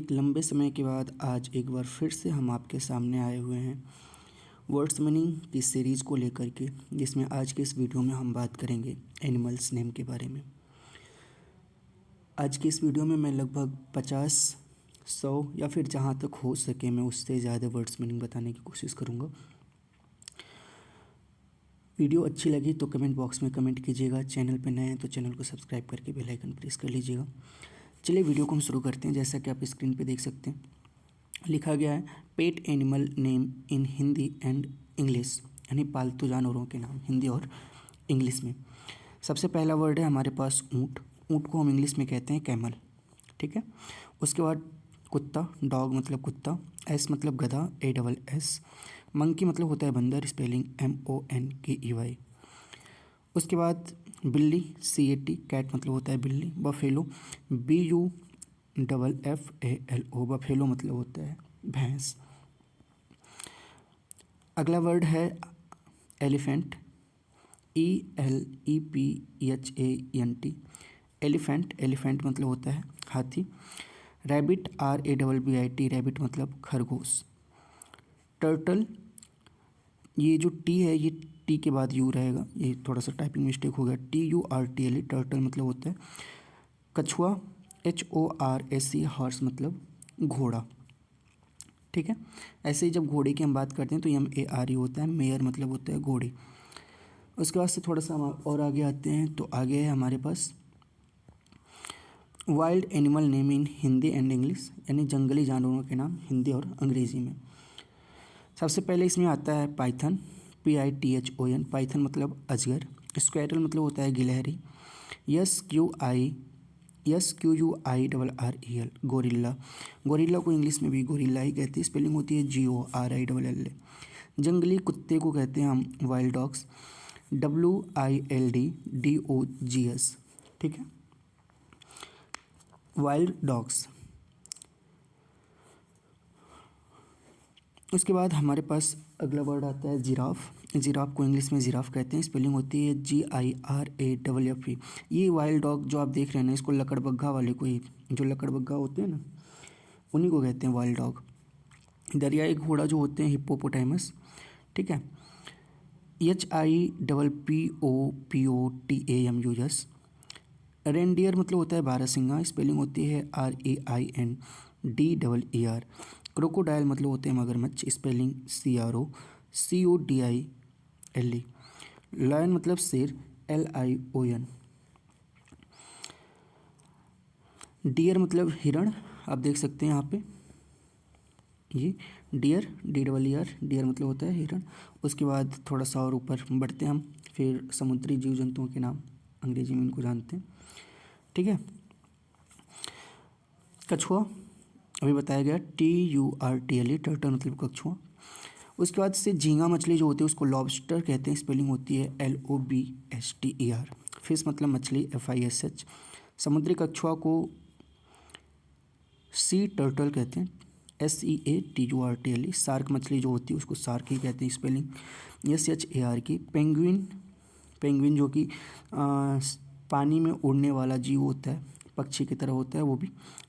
एक लंबे समय के बाद आज एक बार फिर से हम आपके सामने आए हुए हैं वर्ड्स मीनिंग की सीरीज़ को लेकर के, जिसमें आज के इस वीडियो में हम बात करेंगे एनिमल्स नेम के बारे में। आज की इस वीडियो में मैं लगभग 50, 100 या फिर जहाँ तक हो सके मैं उससे ज़्यादा वर्ड्स मीनिंग बताने की कोशिश करूँगा। वीडियो अच्छी लगी तो कमेंट बॉक्स में कमेंट कीजिएगा। चैनल पर नए हैं तो चैनल को सब्सक्राइब करके बेल आइकन प्रेस कर लीजिएगा। चलिए वीडियो को हम शुरू करते हैं। जैसा कि आप स्क्रीन पे देख सकते हैं, लिखा गया है pet animal name in Hindi and English, यानी पालतू जानवरों के नाम हिंदी और इंग्लिश में। सबसे पहला वर्ड है हमारे पास ऊँट। ऊँट को हम इंग्लिश में कहते हैं कैमल, ठीक है। उसके बाद कुत्ता, डॉग मतलब कुत्ता, एस मतलब गधा, ASS। मंकी मतलब होता है बंदर, स्पेलिंग MONKEY। उसके बाद बिल्ली, CAT, कैट मतलब होता है बिल्ली। बफेलो, BUFFALO, बफेलो मतलब होता है भैंस। अगला वर्ड है एलिफेंट, ELEPHANT, एलिफेंट। एलिफेंट मतलब होता है हाथी। रैबिट, RABBIT, रैबिट मतलब खरगोश। टर्टल, ये जो टी है ये टी के बाद यू रहेगा, ये थोड़ा सा टाइपिंग मिस्टेक हो गया। TURTLE, टर्टल मतलब होता है कछुआ। HORSE, हॉर्स मतलब घोड़ा, ठीक है। ऐसे ही जब घोड़े की हम बात करते हैं तो MARE होता है, मेयर मतलब होता है घोड़ी। उसके बाद से थोड़ा सा हम और आगे आते हैं तो आगे है हमारे पास wild animal name in Hindi and English, यानी जंगली जानवरों के नाम हिंदी और अंग्रेज़ी में। सबसे पहले इसमें आता है पाइथन, PITHON, पाइथन मतलब अजगर। स्क्वैरल मतलब होता है गिलहरी। SQUIRREL, gorilla. गोरिल्ला को इंग्लिश में भी गोरिल्ला ही कहते हैं, स्पेलिंग होती है GORILLA। जंगली कुत्ते को कहते हैं हम वाइल्ड डॉग्स, WILDDOGS, ठीक है, वाइल्ड डॉग्स। उसके बाद हमारे पास अगला वर्ड आता है जिराफ। जिराफ को इंग्लिश में जिराफ कहते हैं, स्पेलिंग होती है GIRAFFE। ये वाइल्ड डॉग जो आप देख रहे हैं ना, इसको लकड़बग्घा वाले को ही, जो लकड़बग्घा होते हैं ना, उन्हीं को कहते हैं वाइल्ड डॉग। दरियाई घोड़ा जो होते हैं हिप्पोपोटामस, ठीक है, HIPPOPOTAMUS। रेनडियर मतलब होता है बारहसिंगा, स्पेलिंग होती है RAINDEER। क्रोकोडाइल मतलब होते हैं मगरमच्छ, स्पेलिंग CROCODILE। लायन मतलब शेर, LION। डियर मतलब हिरण, आप देख सकते हैं यहाँ पे ये डियर, DEER, डियर मतलब होता है हिरण। उसके बाद थोड़ा सा और ऊपर बढ़ते हैं हम, फिर समुद्री जीव जंतुओं के नाम अंग्रेजी में इनको जानते हैं, ठीक है। कछुआ अभी बताया गया, TURTLE, टर्टल मतलब कछुआ। उसके बाद से झींगा मछली जो होती है उसको लॉबस्टर कहते हैं, स्पेलिंग होती है LOBSTER। फिश मतलब मछली, FISH। समुद्री कछुआ को सी टर्टल कहते हैं, SEATURTLE। शार्क मछली जो होती है उसको शार्क ही कहते हैं, स्पेलिंग SHARK। पेंगुइन, पेंगुइन जो कि पानी में उड़ने वाला जीव होता है, पक्षी की तरह होता है वो भी,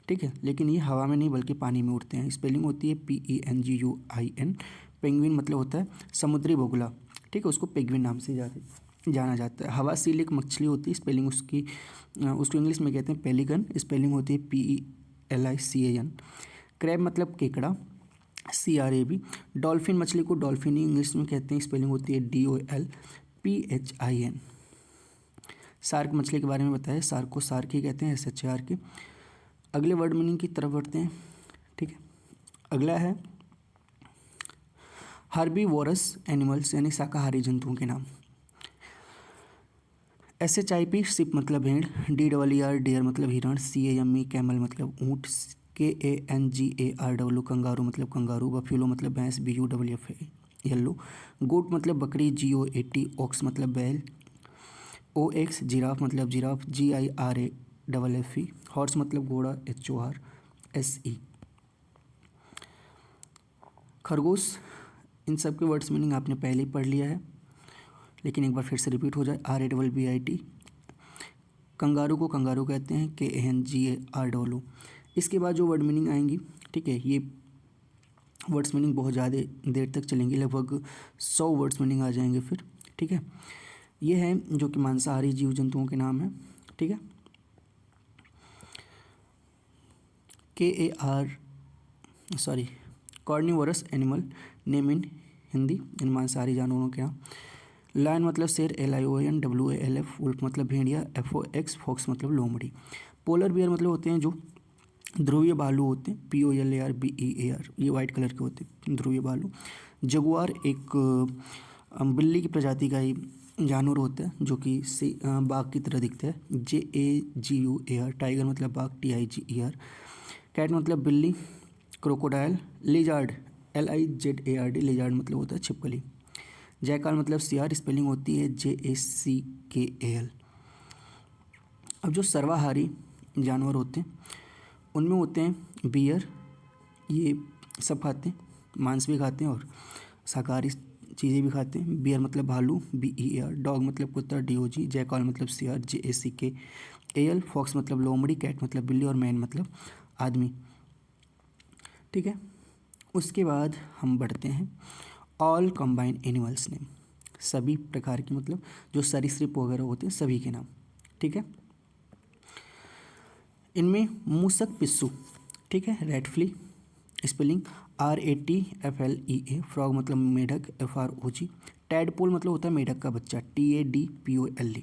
ठीक है, लेकिन ये हवा में नहीं बल्कि पानी में उड़ते हैं, स्पेलिंग होती है PENGUIN। पेंगुइन मतलब होता है समुद्री बगुला, ठीक है, उसको पेंगुइन नाम से जाना जाता है। हवा सील एक मछली होती है, स्पेलिंग उसको इंग्लिश में कहते हैं पेलिकन, स्पेलिंग होती है PELICAN। क्रैब मतलब केकड़ा, CRAB। डॉल्फिन मछली को डॉल्फिन इंग्लिश में कहते हैं, स्पेलिंग होती है DOLPHIN। शार्क मछली के बारे में बताया, शार्क को शार्क ही कहते हैं, SHARK। अगले वर्ड मीनिंग की तरफ बढ़ते हैं, ठीक है। अगला है हर्बीवोरस एनिमल्स, यानी शाकाहारी जंतुओं के नाम। SHIP, शिप मतलब भेड़। DEER, डियर मतलब हिरण। CAME, कैमल मतलब ऊँट। KANGARW, कंगारू मतलब कंगारू। बफेलो मतलब भैंस, BUFFA, येल्लो। गोट मतलब बकरी, GOAT। ऑक्स मतलब बैल, OX। जिराफ मतलब जिराफ, GIRAFFE। हॉर्स मतलब घोड़ा, HORSE। खरगोश, इन सब के वर्ड्स मीनिंग आपने पहले ही पढ़ लिया है, लेकिन एक बार फिर से रिपीट हो जाए, RABBIT। कंगारू को कंगारू कहते हैं, KANGAROO। इसके बाद जो वर्ड मीनिंग आएंगी, ठीक है, ये वर्ड्स मीनिंग बहुत ज़्यादा देर तक चलेंगी, लगभग 100 वर्ड्स मीनिंग आ जाएंगे फिर, ठीक है। ये है जो कि मांसाहारी जीव जंतुओं के नाम है, ठीक है। Carnivorous animal name in Hindi, इन मांसाहारी जानवरों के नाम। लायन मतलब शेर, LION, WALF। वुल्फ मतलब भेड़िया, FOX। फॉक्स मतलब लोमड़ी। पोलर बियर मतलब होते हैं जो ध्रुवीय भालू होते हैं, POLAR BEAR, ये वाइट कलर के होते हैं ध्रुवीय भालू। जगुआर एक बिल्ली की प्रजाति का ही जानवर होता है जो कि बाघ की तरह दिखता है, JAGUAR। टाइगर मतलब बाघ, TIGER। कैट मतलब बिल्ली। क्रोकोडाइल। लिजार्ड, LIZARD, लिजार्ड मतलब होता है छिपकली। जयकाल मतलब सियार, स्पेलिंग होती है JACKAL। अब जो सर्वाहारी जानवर होते हैं उनमें होते हैं बियर, ये सब खाते हैं, मांस भी खाते हैं और शाकाहारी चीज़ें भी खाते हैं। बियर मतलब भालू, BEAR। डॉग मतलब कुत्ता, DOG। जयकाल मतलब सियार, JACKAL। फॉक्स मतलब लोमड़ी। कैट मतलब बिल्ली और मैन मतलब आदमी, ठीक है। उसके बाद हम बढ़ते हैं ऑल कंबाइंड एनिमल्स नेम, सभी प्रकार के मतलब जो सरीसृप वगैरह होते हैं सभी के नाम, ठीक है। इनमें मूसक पिस्सू, ठीक है, rat flea, spelling RATFLEA। Frog मतलब मेढक, FROG। टैडपोल मतलब होता है मेढक का बच्चा, TADPOLE।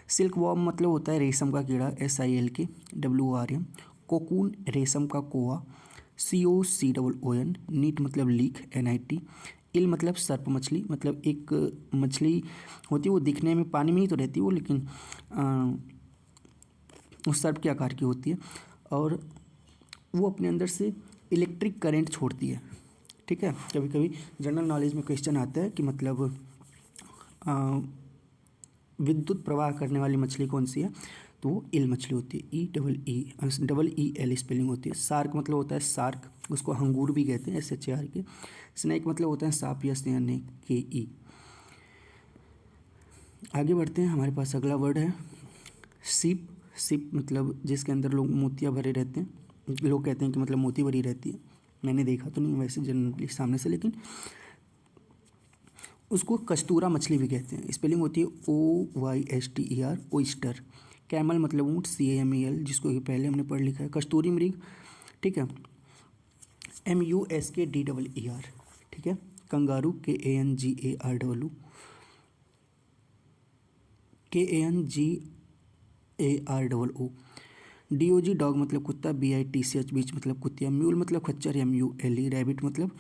सिल्क वॉर्म मतलब होता है रेशम का कीड़ा, SILKWORM। कोकून रेशम का कोआ, COCOON। नीट मतलब लीक, NIT। इल मतलब सर्प मछली, मतलब एक मछली होती है वो दिखने में पानी में ही तो रहती है वो, लेकिन उस सर्प के आकार की होती है और वो अपने अंदर से इलेक्ट्रिक करंट छोड़ती है, ठीक है। कभी कभी जनरल नॉलेज में क्वेश्चन आता है कि मतलब विद्युत प्रवाह करने वाली मछली कौन सी है, तो वो इल मछली होती है, EEEL स्पेलिंग होती है। शार्क मतलब होता है शार्क, उसको हंगूर भी कहते हैं, SHARK। स्नेक मतलब होता है सांप या स्नेक, KE। आगे बढ़ते हैं, हमारे पास अगला वर्ड है सिप। सिप मतलब जिसके अंदर लोग मोतियाँ भरे रहते हैं, लोग कहते हैं कि मतलब मोती भरी रहती है, मैंने देखा तो नहीं वैसे जनरली सामने से, लेकिन उसको कस्तूरा मछली भी कहते हैं, स्पेलिंग होती है OYSTER, ओइस्टर। कैमल मतलब ऊँट, CAMEL, जिसको कि पहले हमने पढ़ लिखा है। कस्तूरी मृग, ठीक है, MUSKDEER, ठीक है। Kangaroo, KANGAROO, KANGAROO। DOG dog मतलब कुत्ता, BITCH बीच मतलब कुतिया। म्यूल मतलब खच्चर, MULE। रैबिट मतलब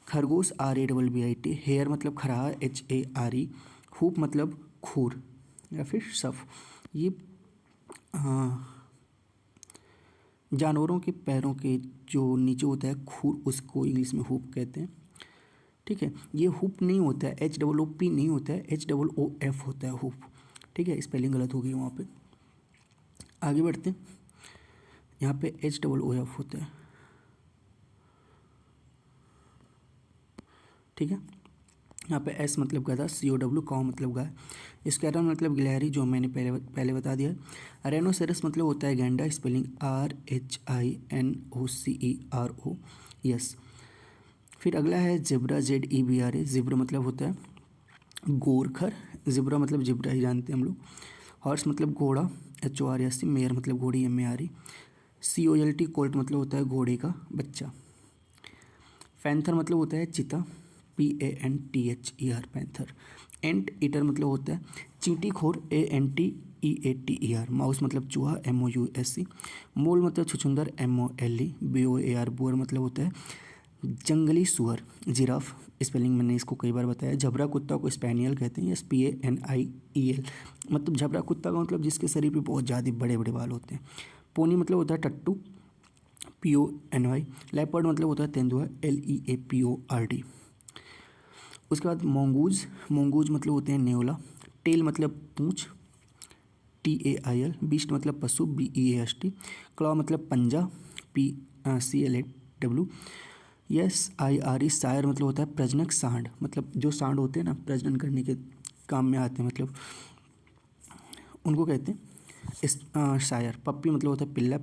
खरगोश, RABBIT। हेयर मतलब खरहा, HARE। हुप मतलब खूर या फिर सफ। ये जानवरों के पैरों के जो नीचे होता है खूर, उसको इंग्लिश में हुप कहते हैं, ठीक है। ये हुप नहीं होता है, HOOP नहीं होता है, HOOF होता है हुप, ठीक है। स्पेलिंग गलत हो गई वहाँ पे। आगे बढ़ते हैं, यहाँ पे HOOF होता है, ठीक है। यहाँ पे S मतलब गधा, COW काऊ मतलब गाय। स्कैरन मतलब गिलहरी, जो मैंने पहले बता दिया है। रेनोसेरस मतलब होता है गैंडा, स्पेलिंग RHINOCERO, यस। फिर अगला है जेब्रा, ZEBRA। जिब्रा मतलब होता है गोरखर, जिब्रा मतलब जिब्रा ही जानते हैं हम लोग। हॉर्स मतलब घोड़ा, HORS। मेयर मतलब घोड़ी, MARE। COLT कोल्ट मतलब होता है घोड़े का बच्चा। पैंथर मतलब होता है चीता, PANTHER, पैंथर। एंट ईटर मतलब होता है चींटी खोर, ANTEATER। माउस मतलब चूहा, MOUSE। मोल मतलब छुछुंदर, MOLE। BOAR बोर मतलब होता है जंगली सुअर, जिराफ, स्पेलिंग मैंने इसको कई बार बताया। झबरा कुत्ता को स्पेनियल कहते हैं, SPANIEL। मतलब झबरा कुत्ता का मतलब जिसके शरीर पे बहुत ज़्यादा बड़े बड़े बाल होते हैं। पोनी मतलब होता है टट्टू, PONY। लेपर्ड मतलब होता है तेंदुआ, LEAPORD। उसके बाद मोंगूज, मोंगूज मतलब होते हैं नेवला। टेल मतलब पूँछ, TAIL। बीस्ट मतलब पशु, BEAST। क्लॉ मतलब पंजा, PCLAW। SIRE, शायर मतलब होता है प्रजनक सांड, मतलब जो सांड होते हैं ना प्रजनन करने के काम में आते हैं, मतलब उनको कहते हैं शायर। पप्पी मतलब होता है पिल्ला,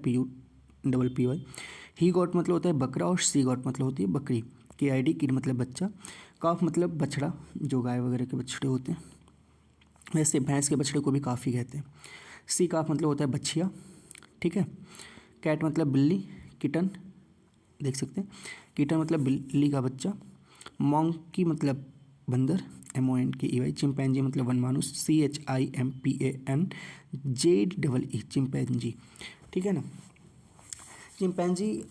double P Y. He-goat मतलब होता है बकरा और सी गॉट मतलब होती है बकरी। के आई डी किड मतलब बच्चा। काफ मतलब बछड़ा, जो गाय वगैरह के बछड़े होते हैं, वैसे भैंस के बछड़े को भी काफ़ी कहते हैं। सी काफ मतलब होता है बछिया, ठीक है। कैट मतलब बिल्ली, किटन देख सकते हैं, किटन मतलब बिल्ली का बच्चा। मॉन्की मतलब बंदर, MONKEY। चिंपैंजी मतलब वनमानुष, CHIMPANZEE, चिंपैंजी, ठीक है ना। चिंपैंजी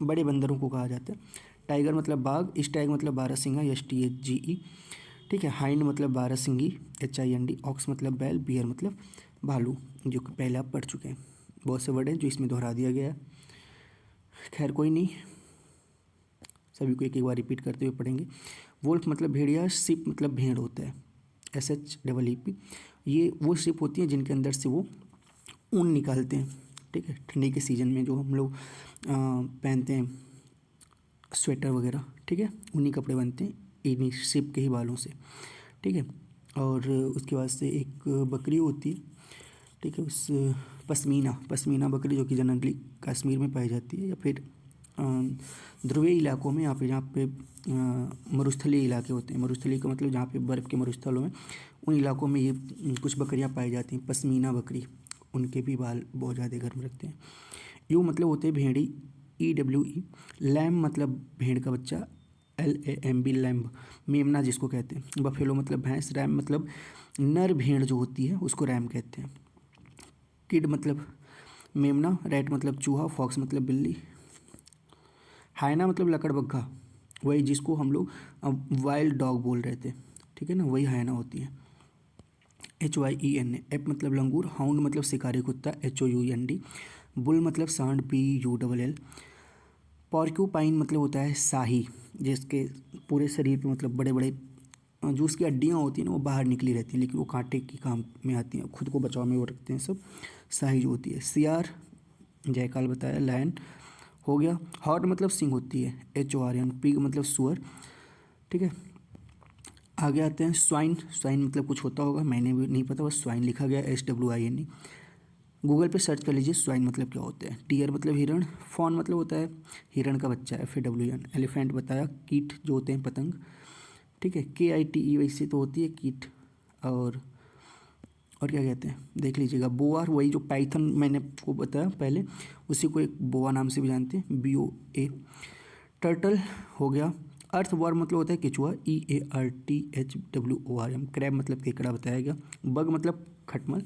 बड़े बंदरों को कहा जाता है। टाइगर मतलब बाघ, स्टैग मतलब बारहसिंगा, STAGE, ठीक है। हाइंड मतलब बारहसिंगी, HIND। ऑक्स मतलब बैल, बियर मतलब भालू, जो कि पहले आप पढ़ चुके हैं। बहुत से वर्ड हैं जो इसमें दोहरा दिया गया है, खैर कोई नहीं, सभी को एक एक बार रिपीट करते हुए पढ़ेंगे। वोल्फ मतलब भेड़िया, शिप मतलब भेड़ होता है, SHEEP। ये वो शिप होती हैं जिनके अंदर से वो ऊन निकालते हैं, ठीक है। ठंडी के सीज़न में जो हम लोग पहनते हैं स्वेटर वगैरह, ठीक है, ऊनी कपड़े बनते हैं इन्हीं शिप के ही बालों से, ठीक है। और उसके बाद से एक बकरी होती है, ठीक है, उस पश्मीना बकरी, जो कि जनरली कश्मीर में पाई जाती है या फिर ध्रुवीय इलाकों में, यहाँ पे जहाँ पे मरुस्थलीय इलाके होते हैं। मरुस्थलीय का मतलब जहाँ पे बर्फ़ के मरुस्थलों में, उन इलाकों में ये कुछ बकरियाँ पाई जाती हैं, पश्मीना बकरी। उनके भी बाल बहुत ज़्यादा गर्म रखते हैं। यू मतलब होते हैं भेड़ी, EWE। लैम मतलब भेड़ का बच्चा, LAMB, लैम्ब। मेमना जिसको कहते हैं। बफेलो मतलब भैंस। रैम मतलब नर भेड़ जो होती है उसको रैम कहते हैं। किड मतलब मेमना। रैट मतलब चूहा। फॉक्स मतलब बिल्ली। हाइना मतलब लकड़बग्घा, वही जिसको हम लोग वाइल्ड डॉग बोल रहे थे, ठीक है ना, वही हाइना होती है, HYENA। एप मतलब लंगूर। हाउंड मतलब शिकारी कुत्ता, HOUND। बुल मतलब सांड, BULL। पॉर्क्यूपाइन मतलब होता है शाही, जिसके पूरे शरीर पे मतलब बड़े बड़े जो उसकी हड्डियाँ होती हैं ना वो बाहर निकली रहती हैं, लेकिन वो कांटे की काम में आती हैं, खुद को बचाव में वो रखते हैं सब, शाही जो होती है। सियार जयकाल बताया। लायन हो गया। हॉर्न मतलब सिंग होती है, HORN। पिग मतलब सुअर, ठीक है। आगे आते हैं स्वाइन। स्वाइन मतलब कुछ होता होगा, मैंने भी नहीं पता, बस स्वाइन लिखा गया, SWINE। गूगल पे सर्च कर लीजिए स्वाइन मतलब क्या होते हैं। टियर मतलब हिरण। फॉन मतलब होता है हिरण का बच्चा, FAWN। एलिफेंट बताया, कीट जो होते हैं पतंग, ठीक है। KITE वैसे तो होती है कीट। और क्या कहते हैं देख लीजिएगा। बोआ, वही जो पाइथन मैंने आपको बताया पहले, उसी को एक बोआ नाम से भी जानते हैं, BOA। टर्टल हो गया। अर्थवर्म मतलब होता है केचुआ, EARTHWORM। क्रैब मतलब केकड़ा बताया गया। बग मतलब खटमल,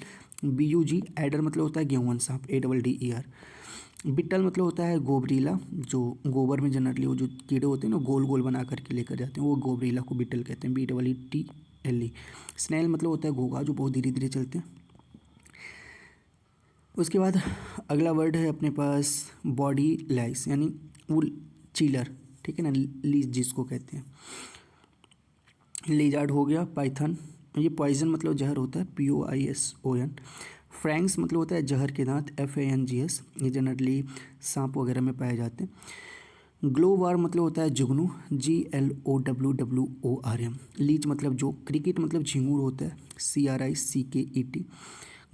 BUG। एडर मतलब होता है गेहूं सांप, ADDER। बिट्टल मतलब होता है गोबरीला, जो गोबर में जनरली वो जो कीड़े होते हैं ना गोल गोल बना करके लेकर जाते हैं, वो गोबरीला को बिट्टल कहते हैं, BEETLE। स्नेल मतलब होता है घोंघा, जो बहुत धीरे धीरे चलते हैं। उसके बाद अगला वर्ड है अपने पास बॉडी लाइस, यानी वुल चीलर, ठीक है ना, लीज जिसको कहते हैं। लीजार्ड हो गया। पाइथन, ये पॉइजन मतलब जहर होता है, POISON। फ्रैंक्स मतलब होता है जहर के दांत, FANGS। ये जनरली सांप वगैरह में पाए जाते हैं। ग्लोवार मतलब होता है जुगनू, GLOWWORM। लीच मतलब जो, क्रिकेट मतलब झिंगुर होता है, CRICKET।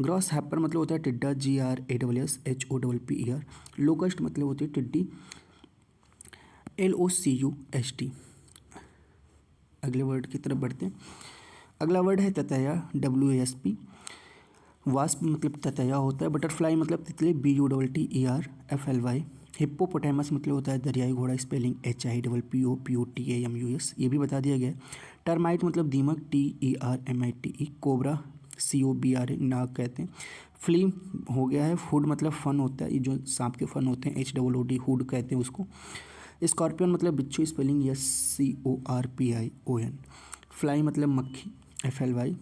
ग्रॉस हैपर मतलब होता है टिड्डा, GRASSHOPPER। लोकस्ट मतलब होती है टिड्डी, LOCUST। अगले वर्ड की तरफ बढ़ते हैं। अगला वर्ड है ततैया, WASP। वास्प मतलब ततैया होता है। बटरफ्लाई मतलब तितली, BUTTER हिप्पोपोटामस मतलब होता है दरियाई घोड़ा, स्पेलिंग HIPPOPOTAMUS, ये भी बता दिया गया है। टर्माइट मतलब दीमक, TERMITE। कोबरा, COBRA, नाग कहते हैं। फ्ली हो गया है। हुड मतलब फन होता है, ये जो सांप के फन होते हैं, HOOD, हुड कहते हैं उसको। स्कॉर्पियन मतलब बिच्छू, स्पेलिंग SCORPION। फ्लाई मतलब मक्खी, FLY।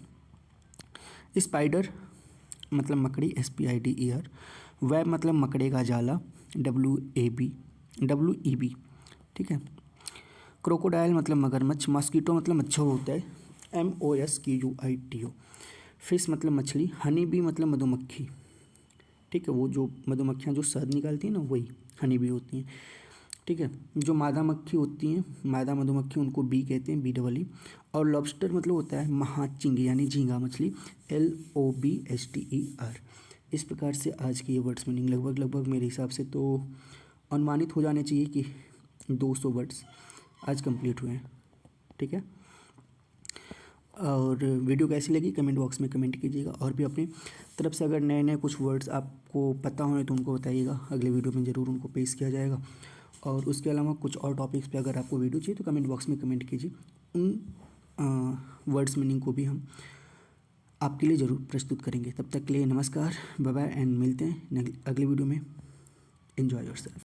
स्पाइडर मतलब मकड़ी, SPIDER। वेब मतलब मकड़े का जाला, WEB, ठीक है। क्रोकोडाइल मतलब मगरमच्छ। मॉस्किटो मतलब मच्छर होता है, MOSQUITO। फिश मतलब मछली। हनी बी मतलब मधुमक्खी, ठीक है, वो जो मधुमक्खियाँ जो शहद निकालती हैं ना वही हनी बी होती हैं, ठीक है। जो मादा मक्खी होती हैं, मादा मधुमक्खी, उनको बी कहते हैं, BEE। और लॉबस्टर मतलब होता है महाचिंग यानी झींगा मछली, LOBSTER। इस प्रकार से आज की ये वर्ड्स मीनिंग लगभग मेरे हिसाब से तो अनुमानित हो जाने चाहिए कि 200 वर्ड्स आज कंप्लीट हुए हैं। ठीक है, और वीडियो कैसी लगी कमेंट बॉक्स में कमेंट कीजिएगा, और भी अपनी तरफ से अगर नए नए कुछ वर्ड्स आपको पता हों तो उनको बताइएगा, अगले वीडियो में ज़रूर उनको पेश किया जाएगा। और उसके अलावा कुछ और टॉपिक्स पे अगर आपको वीडियो चाहिए तो कमेंट बॉक्स में कमेंट कीजिए, उन वर्ड्स मीनिंग को भी हम आपके लिए ज़रूर प्रस्तुत करेंगे। तब तक के लिए नमस्कार, बाय बाय एंड मिलते हैं अगले वीडियो में। Enjoy yourself.